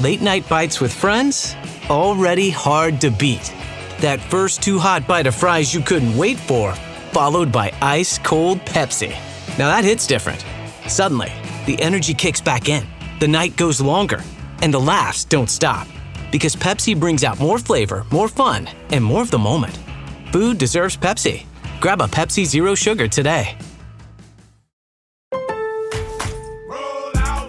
Late night bites with friends? Already hard to beat. That first too hot bite of fries you couldn't wait for, followed by ice cold Pepsi. Now that hits different. Suddenly, the energy kicks back in, the night goes longer, and the laughs don't stop. Because Pepsi brings out more flavor, more fun, and more of the moment. Food deserves Pepsi. Grab a Pepsi Zero Sugar today.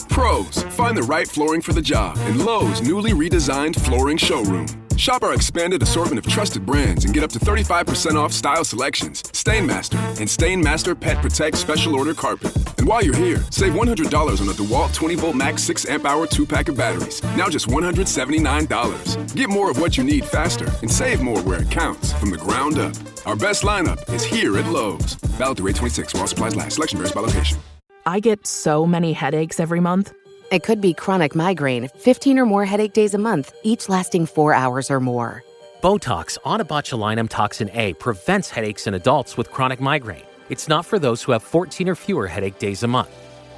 Pros, find the right flooring for the job in Lowe's newly redesigned flooring showroom. Shop our expanded assortment of trusted brands and get up to 35% off style selections, Stainmaster, and Stainmaster Pet Protect Special Order Carpet. And while you're here, save $100 on a DeWalt 20-volt max 6-amp-hour 2-pack of batteries. Now just $179. Get more of what you need faster and save more where it counts from the ground up. Our best lineup is here at Lowe's. Valid through 8/26 while supplies last. Selection varies by location. I get so many headaches every month. It could be chronic migraine, 15 or more headache days a month, each lasting 4 hours or more. Botox, onabotulinum toxin A, prevents headaches in adults with chronic migraine. It's not for those who have 14 or fewer headache days a month.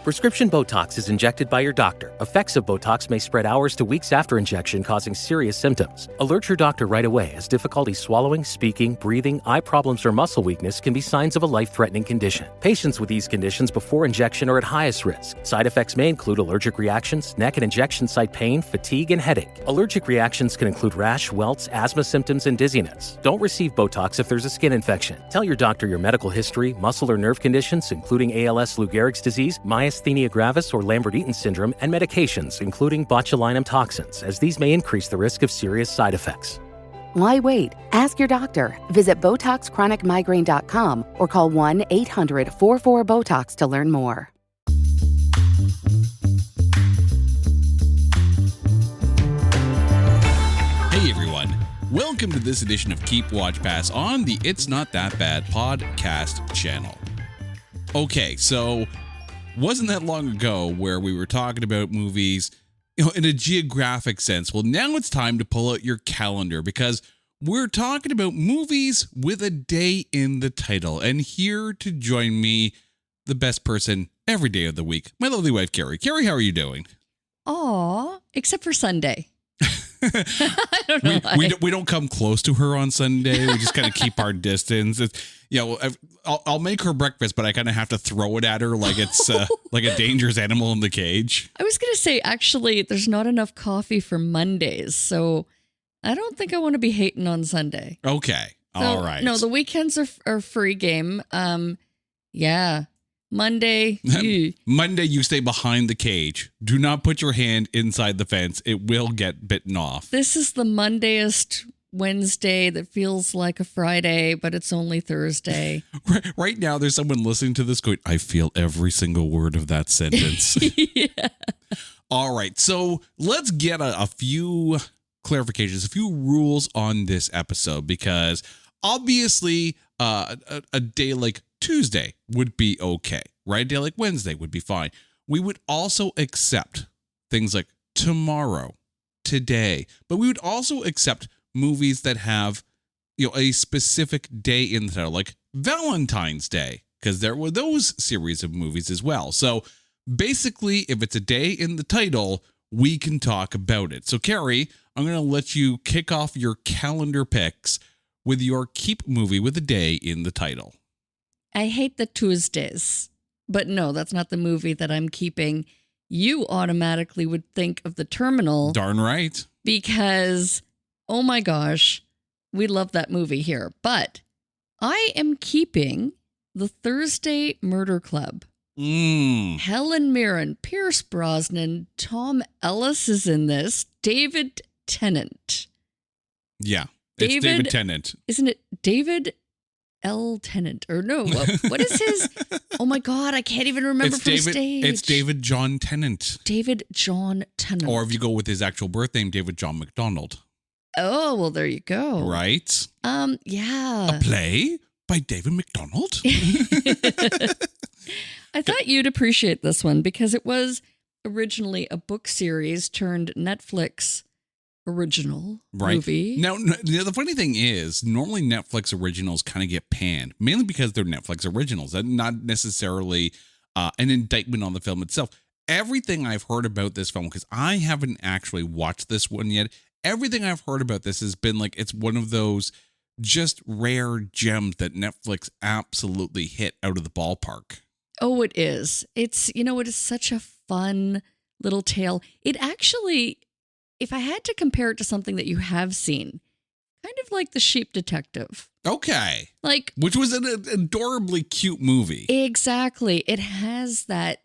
Prescription Botox is injected by your doctor. Effects of Botox may spread hours to weeks after injection, causing serious symptoms. Alert your doctor right away, as difficulty swallowing, speaking, breathing, eye problems, or muscle weakness can be signs of a life-threatening condition. Patients with these conditions before injection are at highest risk. Side effects may include allergic reactions, neck and injection site pain, fatigue, and headache. Allergic reactions can include rash, welts, asthma symptoms, and dizziness. Don't receive Botox if there's a skin infection. Tell your doctor your medical history, muscle or nerve conditions, including ALS, Lou Gehrig's disease, myasthenia gravis, or Lambert-Eaton syndrome, and medications, including botulinum toxins, as these may increase the risk of serious side effects. Why wait? Ask your doctor. Visit BotoxChronicMigraine.com or call 1-800-44-BOTOX to learn more. Hey everyone, welcome to this edition of Keep Watch Pass on the It's Not That Bad podcast channel. Okay, so wasn't that long ago where we were talking about movies, in a geographic sense. Well, now it's time to pull out your calendar because we're talking about movies with a day in the title. And here to join me, the best person every day of the week, my lovely wife, Carrie. Carrie, how are you doing? Aw, except for Sunday. I don't know we don't come close to her on Sunday. We just kind of keep our distance. I'll make her breakfast, but I kind of have to throw it at her like it's like a dangerous animal in the cage. I was going to say, actually, there's not enough coffee for Mondays, so I don't think I want to be hating on Sunday. Okay. So, all right. No, the weekends are free game. Yeah. Monday. Monday, you stay behind the cage. Do not put your hand inside the fence. It will get bitten off. This is the Mondayest Wednesday that feels like a Friday, but it's only Thursday. Right now, there's someone listening to this going, I feel every single word of that sentence. Yeah. All right. So let's get a few clarifications, a few rules on this episode, because obviously a day like Tuesday would be okay, right? A day like Wednesday would be fine. We would also accept things like tomorrow, today, but we would also accept movies that have, a specific day in the title, like Valentine's Day, because there were those series of movies as well. So basically, if it's a day in the title, we can talk about it. So Carrie, I'm going to let you kick off your calendar picks with your keep movie with a day in the title. I hate the Tuesdays, but no, that's not the movie that I'm keeping. You automatically would think of The Terminal. Darn right. Because, oh my gosh, we love that movie here. But I am keeping The Thursday Murder Club. Helen Mirren, Pierce Brosnan, Tom Ellis is in this, David Tennant. Yeah, it's David Tennant. Isn't it David L. Tennant? Or no, what is his? Oh my God, I can't even remember from stage. It's David John Tennant. David John Tennant. Or if you go with his actual birth name, David John McDonald. Oh, well, there you go. Right? Yeah. A play by David McDonald? I thought you'd appreciate this one because it was originally a book series turned Netflix original movie. Now, the funny thing is, normally Netflix originals kind of get panned, mainly because they're Netflix originals. That's not necessarily an indictment on the film itself. everything I've heard about this film, because I haven't actually watched this one yet, everything I've heard about this has been like it's one of those just rare gems that Netflix absolutely hit out of the ballpark. Oh, it is. It's, it is such a fun little tale. It actually, if I had to compare it to something that you have seen, kind of like The Sheep Detective. Okay. Like, which was an adorably cute movie. Exactly. It has that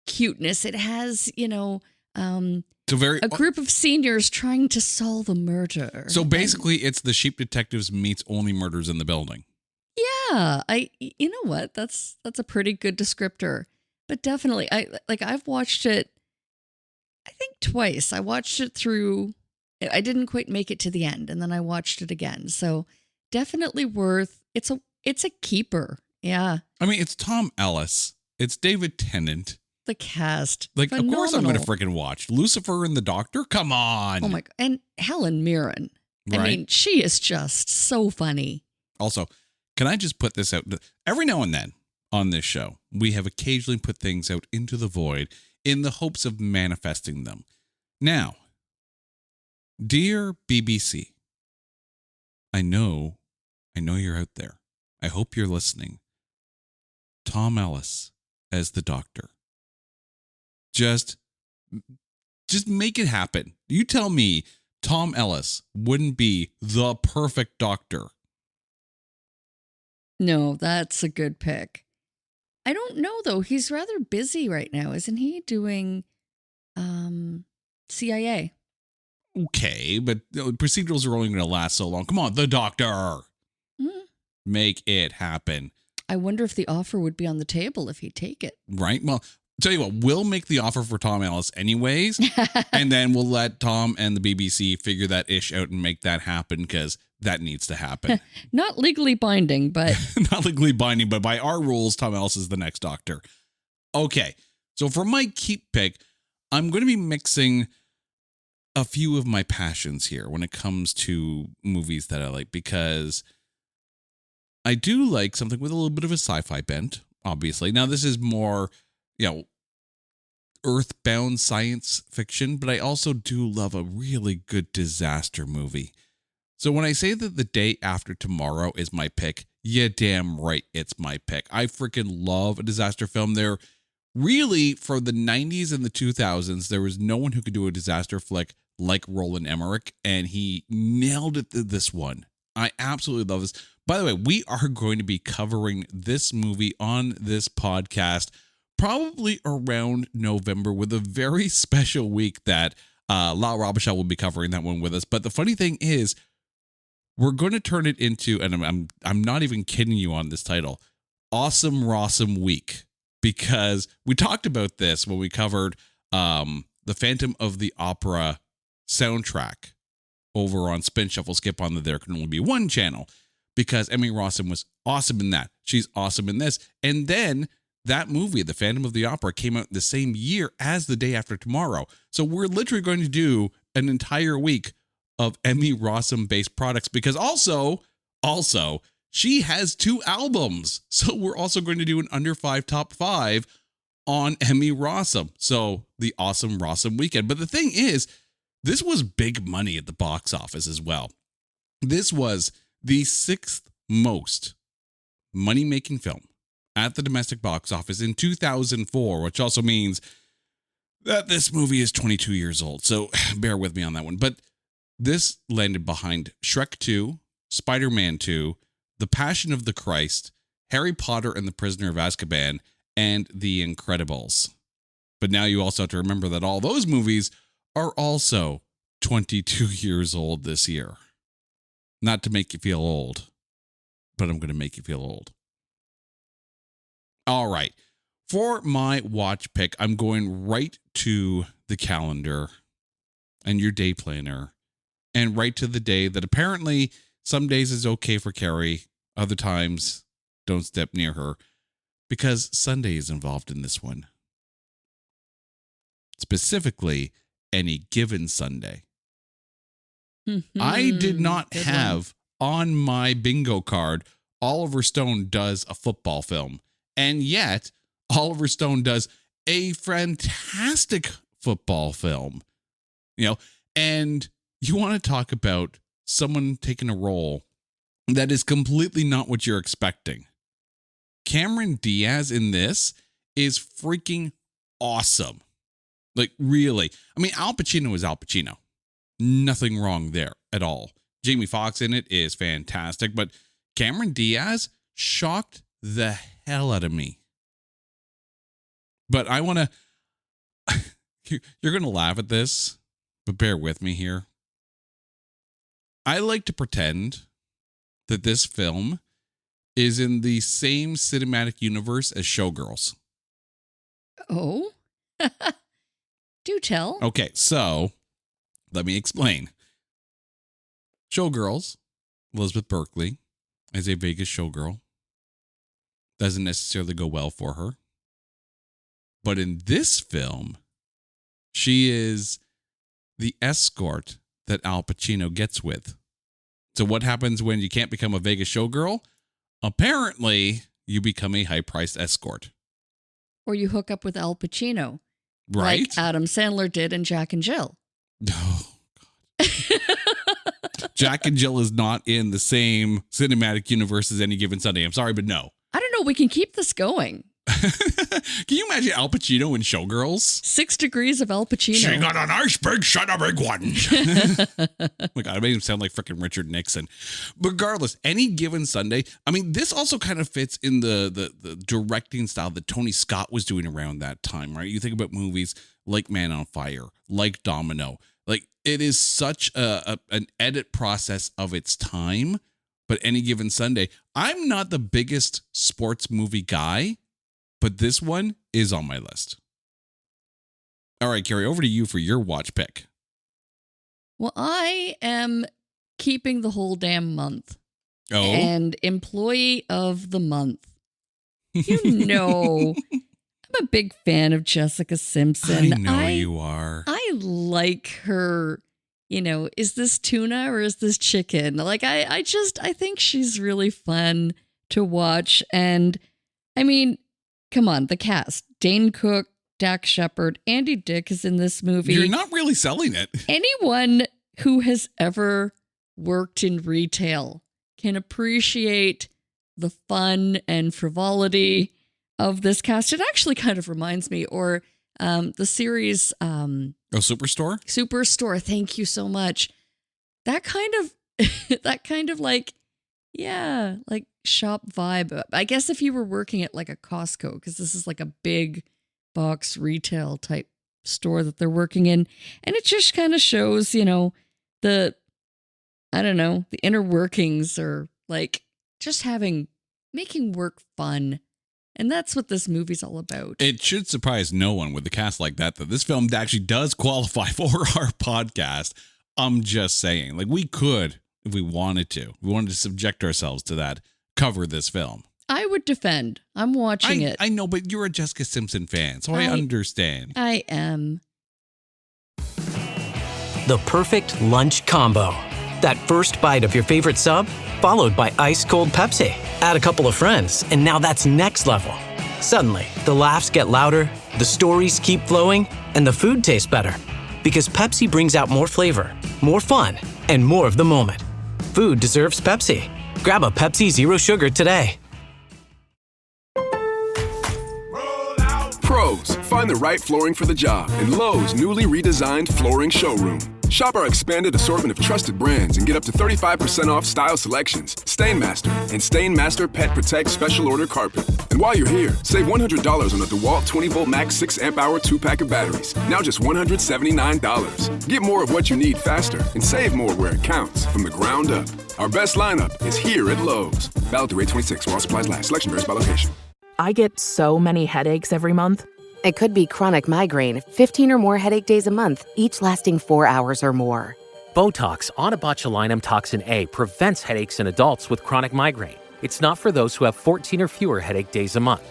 cuteness. It has, a group of seniors trying to solve a murder. So basically, it's The Sheep Detectives meets Only Murders in the Building. Yeah, you know what? That's a pretty good descriptor. But definitely, I've watched it, I think twice. I watched it through. I didn't quite make it to the end, and then I watched it again. So definitely worth. It's a keeper. Yeah. I mean, it's Tom Ellis. It's David Tennant. The cast. Like, phenomenal. Of course I'm going to freaking watch Lucifer and the Doctor. Come on. Oh my God. And Helen Mirren. Right. I mean, she is just so funny. Also, can I just put this out? Every now and then on this show, we have occasionally put things out into the void in the hopes of manifesting them. Now, dear BBC, I know you're out there. I hope you're listening. Tom Ellis as the Doctor. Just make it happen. You tell me Tom Ellis wouldn't be the perfect Doctor. No, that's a good pick. I don't know, though. He's rather busy right now, isn't he? Doing CIA. Okay, but procedurals are only going to last so long. Come on, the Doctor. Mm-hmm. Make it happen. I wonder if the offer would be on the table if he'd take it. Right? Well, tell you what, we'll make the offer for Tom Ellis anyways, and then we'll let Tom and the BBC figure that ish out and make that happen, because that needs to happen. Not legally binding, but... Not legally binding, but by our rules, Tom Ellis is the next Doctor. Okay, so for my keep pick, I'm going to be mixing a few of my passions here when it comes to movies that I like, because I do like something with a little bit of a sci-fi bent, obviously. Now, this is more, earthbound science fiction, but I also do love a really good disaster movie. So when I say that The Day After Tomorrow is my pick, yeah, damn right, it's my pick. I freaking love a disaster film. There really, for the 90s and the 2000s, there was no one who could do a disaster flick like Roland Emmerich, and he nailed it to this one. I absolutely love this. By the way, we are going to be covering this movie on this podcast probably around November, with a very special week that La Robichaud will be covering that one with us. But the funny thing is, we're going to turn it into, and I'm not even kidding you on this title, Awesome Rossum Week, because we talked about this when we covered the Phantom of the Opera soundtrack over on Spin Shuffle Skip on the There Can Only Be One channel, because Emmy Rossum was awesome in that. She's awesome in this. And then that movie, The Phantom of the Opera, came out the same year as The Day After Tomorrow. So we're literally going to do an entire week of Emmy Rossum based products, because also she has 2 albums. So we're also going to do an under 5 top 5 on Emmy Rossum. So the Awesome Rossum weekend. But the thing is, this was big money at the box office as well. This was the 6th most money-making film at the domestic box office in 2004, which also means that this movie is 22 years old. So bear with me on that one. But this landed behind Shrek 2, Spider-Man 2, The Passion of the Christ, Harry Potter and the Prisoner of Azkaban, and The Incredibles. But now you also have to remember that all those movies are also 22 years old this year. Not to make you feel old, but I'm going to make you feel old. All right. For my watch pick, I'm going right to the calendar and your day planner, and right to the day that apparently some days is okay for Carrie, other times don't step near her, because Sunday is involved in this one. Specifically, Any Given Sunday. I did not have on my bingo card Oliver Stone does a football film, and yet Oliver Stone does a fantastic football film, and you want to talk about someone taking a role that is completely not what you're expecting. Cameron Diaz in this is freaking awesome. Like, really. I mean, Al Pacino is Al Pacino. Nothing wrong there at all. Jamie Foxx in it is fantastic, but Cameron Diaz shocked the hell out of me. But I want to... You're going to laugh at this, but bear with me here. I like to pretend that this film is in the same cinematic universe as Showgirls. Oh? Do tell. Okay, so let me explain. Showgirls, Elizabeth Berkley as a Vegas showgirl, doesn't necessarily go well for her. But in this film, she is the escort that Al Pacino gets with. So what happens when you can't become a Vegas showgirl? Apparently, you become a high-priced escort. Or you hook up with Al Pacino. Right? Like Adam Sandler did in Jack and Jill. Oh, God. Jack and Jill is not in the same cinematic universe as Any Given Sunday. I'm sorry, but no. I don't know. We can keep this going. Can you imagine Al Pacino in Showgirls? 6 degrees of Al Pacino. She got a nice big shot of big one. Oh my God, I made him sound like freaking Richard Nixon. Regardless, Any Given Sunday. I mean, this also kind of fits in the directing style that Tony Scott was doing around that time, right? You think about movies like Man on Fire, like Domino. Like, it is such an edit process of its time. But Any Given Sunday, I'm not the biggest sports movie guy, but this one is on my list. All right, Carrie, over to you for your watch pick. Well, I am keeping the whole damn month. Oh? And employee of the month. You know, I'm a big fan of Jessica Simpson. I know you are. I like her. You know, is this tuna or is this chicken? Like, I think she's really fun to watch. And I mean, come on, the cast. Dane Cook, Dax Shepard, Andy Dick is in this movie. You're not really selling it. Anyone who has ever worked in retail can appreciate the fun and frivolity of this cast. It actually kind of reminds me, or the series... Superstore? Superstore, thank you so much. That kind of like, yeah, like shop vibe. I guess if you were working at like a Costco, because this is like a big box retail type store that they're working in. And it just kind of shows, you know, the inner workings, or like just making work fun. And that's what this movie's all about. It should surprise no one with a cast like that this film actually does qualify for our podcast. I'm just saying, like, we could, if we wanted to. We wanted to subject ourselves to that, cover this film. I would defend. I'm watching it. I know, but you're a Jessica Simpson fan, so I understand. I am. The perfect lunch combo. That first bite of your favorite sub, followed by ice-cold Pepsi. Add a couple of friends, and now that's next level. Suddenly, the laughs get louder, the stories keep flowing, and the food tastes better. Because Pepsi brings out more flavor, more fun, and more of the moment. Food deserves Pepsi. Grab a Pepsi Zero Sugar today. Pros, find the right flooring for the job in Lowe's newly redesigned flooring showroom. Shop our expanded assortment of trusted brands and get up to 35% off style selections, StainMaster, and StainMaster Pet Protect Special Order Carpet. And while you're here, save $100 on the DeWalt 20-volt max 6-amp-hour 2-pack of batteries. Now just $179. Get more of what you need faster and save more where it counts from the ground up. Our best lineup is here at Lowe's. Valid through 8/26 while supplies last. Selection varies by location. I get so many headaches every month. It could be chronic migraine, 15 or more headache days a month, each lasting 4 hours or more. Botox, onabotulinum toxin A, prevents headaches in adults with chronic migraine. It's not for those who have 14 or fewer headache days a month.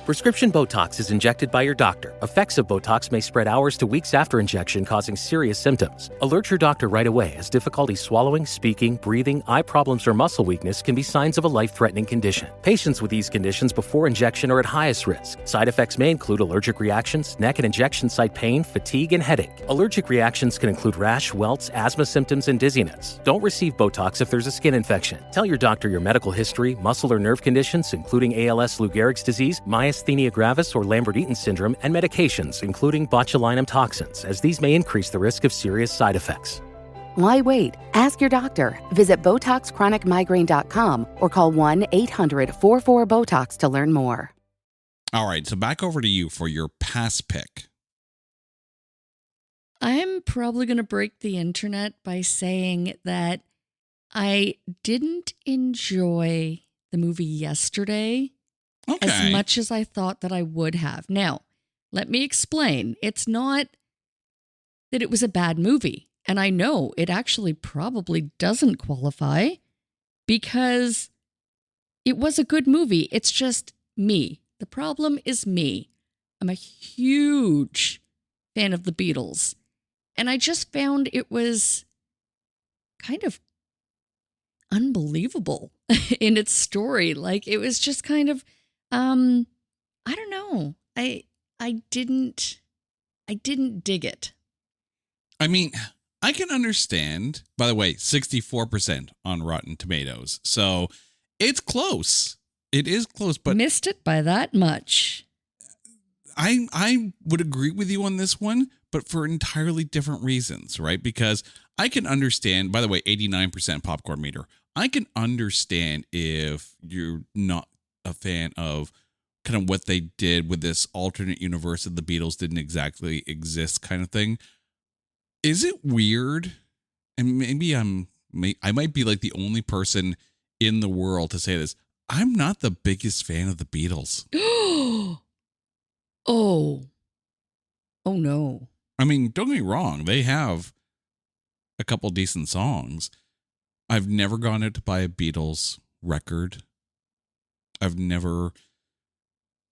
Prescription Botox is injected by your doctor. Effects of Botox may spread hours to weeks after injection, causing serious symptoms. Alert your doctor right away, as difficulty swallowing, speaking, breathing, eye problems, or muscle weakness can be signs of a life-threatening condition. Patients with these conditions before injection are at highest risk. Side effects may include allergic reactions, neck and injection site pain, fatigue, and headache. Allergic reactions can include rash, welts, asthma symptoms, and dizziness. Don't receive Botox if there's a skin infection. Tell your doctor your medical history, muscle or nerve conditions, including ALS, Lou Gehrig's disease, myasthenia gravis, or Lambert-Eaton syndrome, and medications, including botulinum toxins, as these may increase the risk of serious side effects. Why wait? Ask your doctor. Visit BotoxChronicMigraine.com or call 1-800-44-BOTOX to learn more. All right, so back over to you for your pass pick. I'm probably going to break the internet by saying that I didn't enjoy the movie Yesterday as much as I thought that I would have. Now, let me explain. It's not that it was a bad movie. And I know it actually probably doesn't qualify because it was a good movie. It's just me. The problem is me. I'm a huge fan of the Beatles. And I just found it was kind of unbelievable in its story. Like, it was just kind of, I don't know. I didn't dig it. I mean, I can understand, by the way, 64% on Rotten Tomatoes. So it's close. It is close, but missed it by that much. I would agree with you on this one, but for entirely different reasons, right? Because I can understand, by the way, 89% popcorn meter. I can understand if you're not a fan of kind of what they did with this alternate universe that the Beatles didn't exactly exist kind of thing. Is it weird? And maybe I might be like the only person in the world to say this. I'm not the biggest fan of the Beatles. Oh no. I mean, don't get me wrong. They have a couple decent songs. I've never gone out to buy a Beatles record. I've never,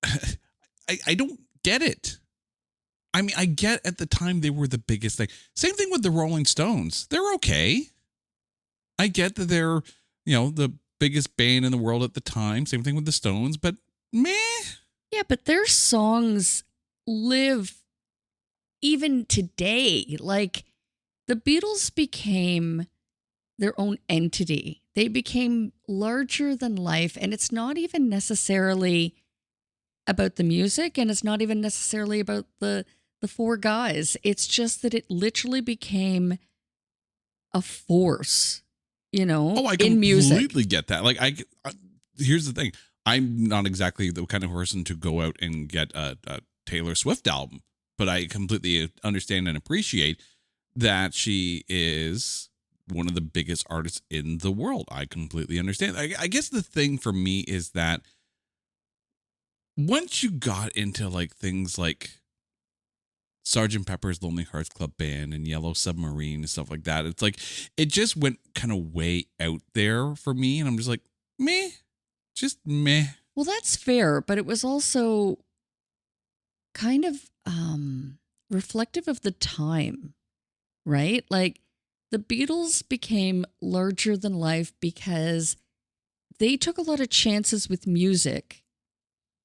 I don't get it. I mean, I get at the time they were the biggest thing. Same thing with the Rolling Stones. They're okay. I get that they're, the biggest band in the world at the time. Same thing with the Stones, but meh. Yeah, but their songs live even today. Like, the Beatles became their own entity. They became larger than life, and it's not even necessarily about the music, and it's not even necessarily about the four guys. It's just that it literally became a force, in music. I completely get that. Like, here's the thing. I'm not exactly the kind of person to go out and get a Taylor Swift album, but I completely understand and appreciate that she is one of the biggest artists in the world. I completely understand. I guess the thing for me is that once you got into like things like Sgt. Pepper's Lonely Hearts Club Band and Yellow Submarine and stuff like that, it's like it just went kind of way out there for me, and I'm just like, meh. Just meh. Well, that's fair, but it was also kind of reflective of the time, right? Like, the Beatles became larger than life because they took a lot of chances with music.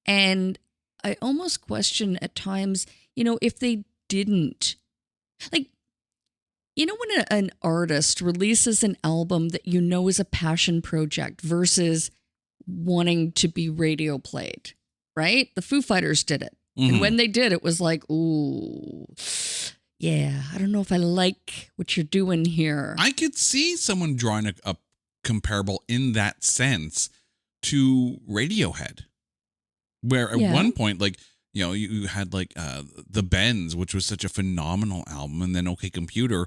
And I almost question at times, if they didn't. Like, when an artist releases an album that is a passion project versus wanting to be radio played, right? The Foo Fighters did it. Mm-hmm. And when they did, it was like, ooh, yeah, I don't know if I like what you're doing here. I could see someone drawing a comparable in that sense to Radiohead, where at one point, like, you had like The Bends, which was such a phenomenal album, and then OK Computer.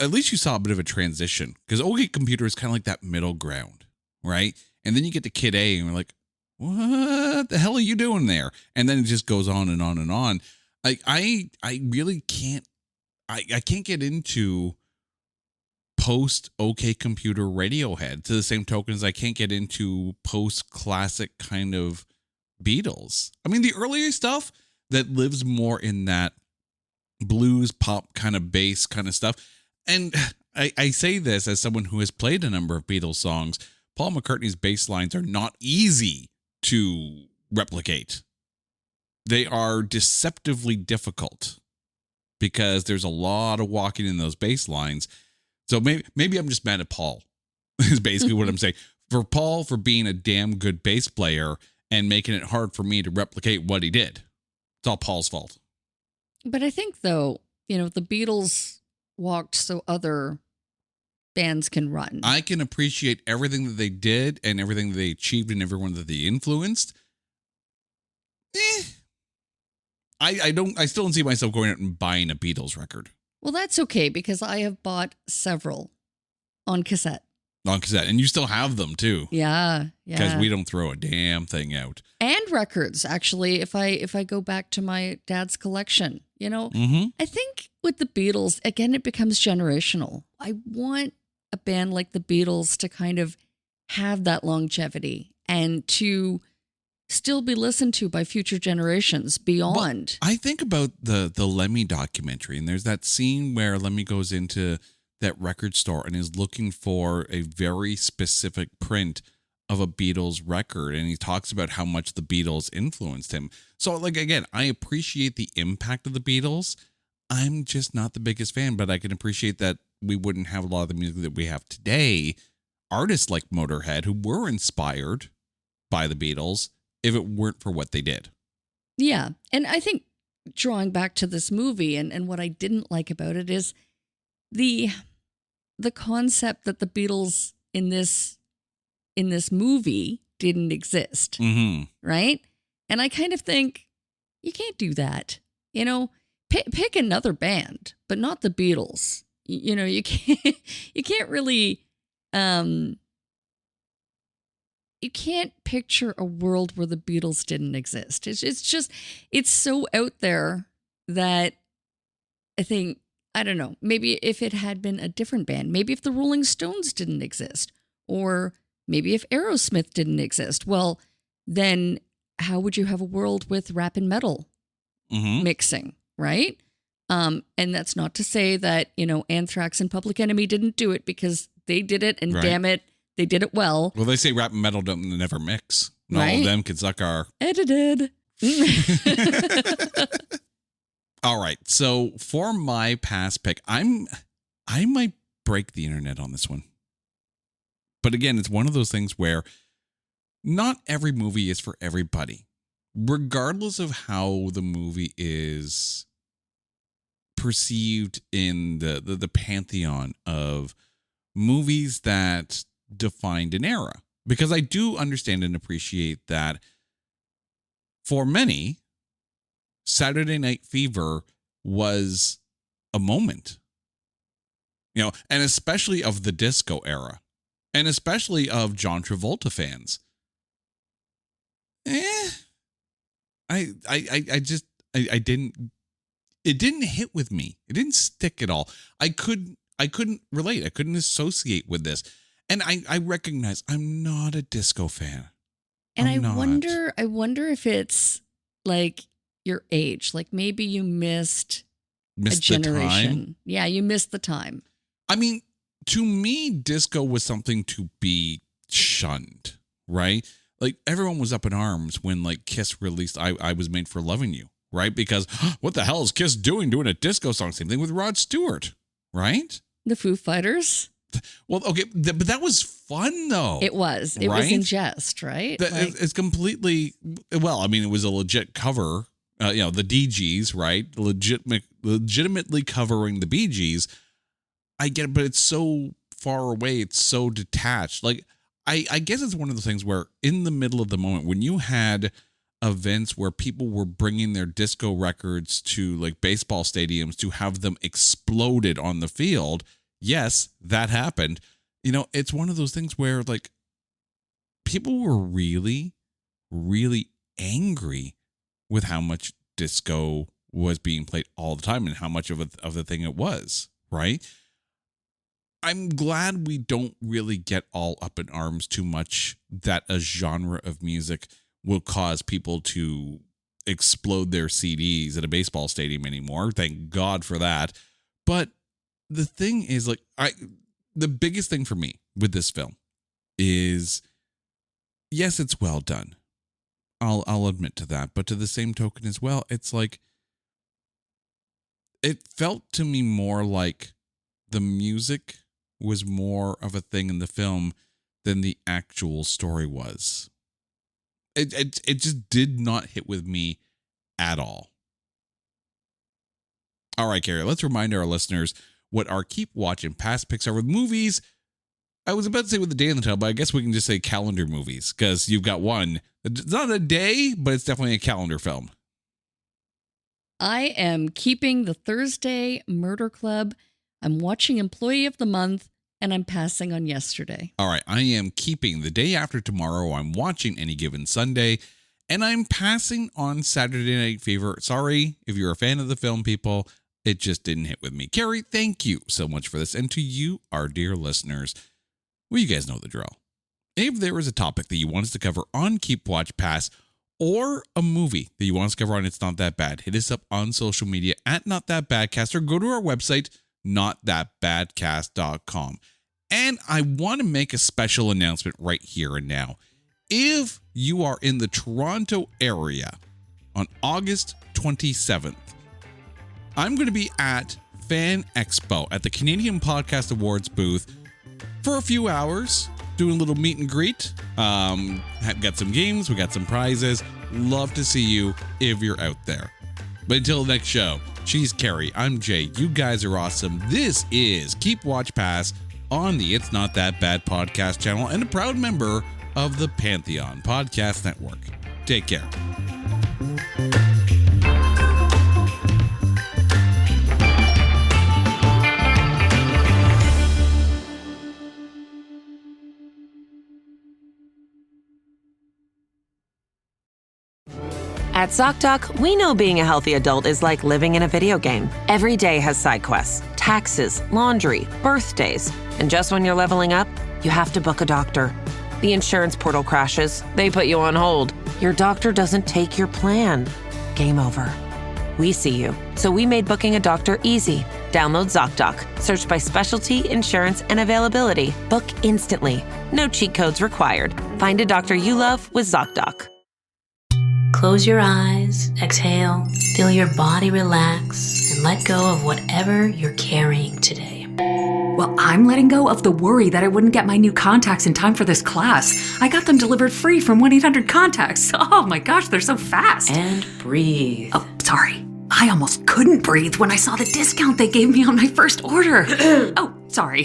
At least you saw a bit of a transition, because OK Computer is kind of like that middle ground, right? And then you get to Kid A, and we're like, what the hell are you doing there? And then it just goes on and on and on. Like, I really can't, I can't get into post OK Computer Radiohead to the same token as I can't get into post classic kind of Beatles. I mean, the earlier stuff that lives more in that blues, pop kind of bass kind of stuff. And I say this as someone who has played a number of Beatles songs. Paul McCartney's bass lines are not easy to replicate. They are deceptively difficult because there's a lot of walking in those bass lines. So maybe I'm just mad at Paul, is basically what I'm saying. For Paul, for being a damn good bass player and making it hard for me to replicate what he did. It's all Paul's fault. But I think, though, the Beatles walked so other bands can run. I can appreciate everything that they did and everything that they achieved and everyone that they influenced. I still don't see myself going out and buying a Beatles record. Well, that's okay, because I have bought several on cassette. On cassette. And you still have them too. Yeah. Because we don't throw a damn thing out. And records, actually, if I go back to my dad's collection, I think with the Beatles, again, it becomes generational. I want a band like the Beatles to kind of have that longevity and to still be listened to by future generations beyond. Well, I think about the Lemmy documentary, and there's that scene where Lemmy goes into that record store and is looking for a very specific print of a Beatles record, and he talks about how much the Beatles influenced him. So, like, again, I appreciate the impact of the Beatles. I'm just not the biggest fan, but I can appreciate that we wouldn't have a lot of the music that we have today. Artists like Motorhead, who were inspired by the Beatles, if it weren't for what they did. Yeah. And I think drawing back to this movie and what I didn't like about it is the concept that the Beatles in this movie didn't exist. Mm-hmm. Right? And I kind of think you can't do that. Pick another band, but not the Beatles. You can't really you can't picture a world where the Beatles didn't exist. It's so out there that I think, I don't know, maybe if it had been a different band, maybe if the Rolling Stones didn't exist, or maybe if Aerosmith didn't exist, well, then how would you have a world with rap and metal mixing, right? And that's not to say that, Anthrax and Public Enemy didn't do it, because they did it, and damn it, they did it well. Well, they say rap and metal don't never mix. And all of them can suck our... Edited. All right. So for my past pick, I might break the internet on this one. But again, it's one of those things where not every movie is for everybody. Regardless of how the movie is perceived in the pantheon of movies that defined an era. Because I do understand and appreciate that for many, Saturday Night Fever was a moment. And especially of the disco era. And especially of John Travolta fans. I didn't, it didn't hit with me. It didn't stick at all. I couldn't relate. I couldn't associate with this. And I recognize I'm not a disco fan. And I wonder if it's like your age. Like maybe you missed a generation. The time? Yeah, you missed the time. I mean, to me, disco was something to be shunned, right? Like everyone was up in arms when like Kiss released I Was Made for Loving You, right? Because what the hell is Kiss doing a disco song? Same thing with Rod Stewart, right? The Foo Fighters. Well, okay, but that was fun though. It was. It was in jest, right? It's completely, well, I mean, it was a legit cover. The DGs, right? Legitimately covering the Bee Gees. I get it, but it's so far away. It's so detached. Like, I guess it's one of those things where in the middle of the moment, when you had events where people were bringing their disco records to like baseball stadiums to have them exploded on the field. Yes, that happened. It's one of those things where like people were really, really angry with how much disco was being played all the time and how much of the thing it was, right? I'm glad we don't really get all up in arms too much that a genre of music will cause people to explode their CDs at a baseball stadium anymore. Thank God for that. But the thing is, like, the biggest thing for me with this film is, yes, it's well done. I'll admit to that. But to the same token as well, it's like, it felt to me more like the music was more of a thing in the film than the actual story was. It just did not hit with me at all. All right, Carrie, let's remind our listeners what our Keep Watching past picks are with movies. I was about to say with the day in the title, but I guess we can just say calendar movies, because you've got one. It's not a day, but it's definitely a calendar film. I am keeping the Thursday Murder Club. I'm watching Employee of the Month, and I'm passing on Yesterday. All right, I am keeping The Day After Tomorrow. I'm watching Any Given Sunday, and I'm passing on Saturday Night Fever. Sorry if you're a fan of the film, people. It just didn't hit with me. Carrie, thank you so much for this. And to you, our dear listeners, well, you guys know the drill. If there is a topic that you want us to cover on Keep Watch Pass, or a movie that you want us to cover on It's Not That Bad, hit us up on social media at Not That Badcast, or go to our website, notthatbadcast.com. And I want to make a special announcement right here and now. If you are in the Toronto area on August 27th, I'm going to be at Fan Expo at the Canadian Podcast Awards booth for a few hours, doing a little meet and greet. Got some games, we got some prizes. Love to see you if you're out there. But until the next show, she's Carrie, I'm Jay. You guys are awesome. This is Keep Watch Pass on the It's Not That Bad podcast channel, and a proud member of the Pantheon Podcast Network. Take care. At ZocDoc, we know being a healthy adult is like living in a video game. Every day has side quests, taxes, laundry, birthdays. And just when you're leveling up, you have to book a doctor. The insurance portal crashes. They put you on hold. Your doctor doesn't take your plan. Game over. We see you. So we made booking a doctor easy. Download ZocDoc. Search by specialty, insurance, and availability. Book instantly. No cheat codes required. Find a doctor you love with ZocDoc. Close your eyes, exhale, feel your body relax, and let go of whatever you're carrying today. Well, I'm letting go of the worry that I wouldn't get my new contacts in time for this class. I got them delivered free from 1-800-CONTACTS. Oh my gosh, they're so fast. And breathe. Oh, sorry. I almost couldn't breathe when I saw the discount they gave me on my first order. Oh, sorry.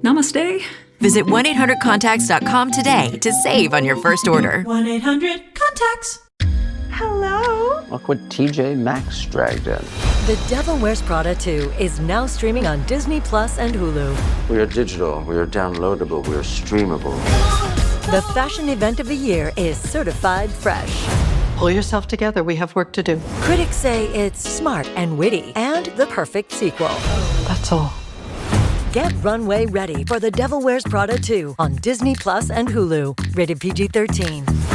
Namaste. Visit 1-800-CONTACTS.com today to save on your first order. 1-800-CONTACTS. Hello? Look what TJ Maxx dragged in. The Devil Wears Prada 2 is now streaming on Disney Plus and Hulu. We are digital, we are downloadable, we are streamable. The fashion event of the year is certified fresh. Pull yourself together, we have work to do. Critics say it's smart and witty and the perfect sequel. That's all. Get runway ready for The Devil Wears Prada 2 on Disney Plus and Hulu. Rated PG-13.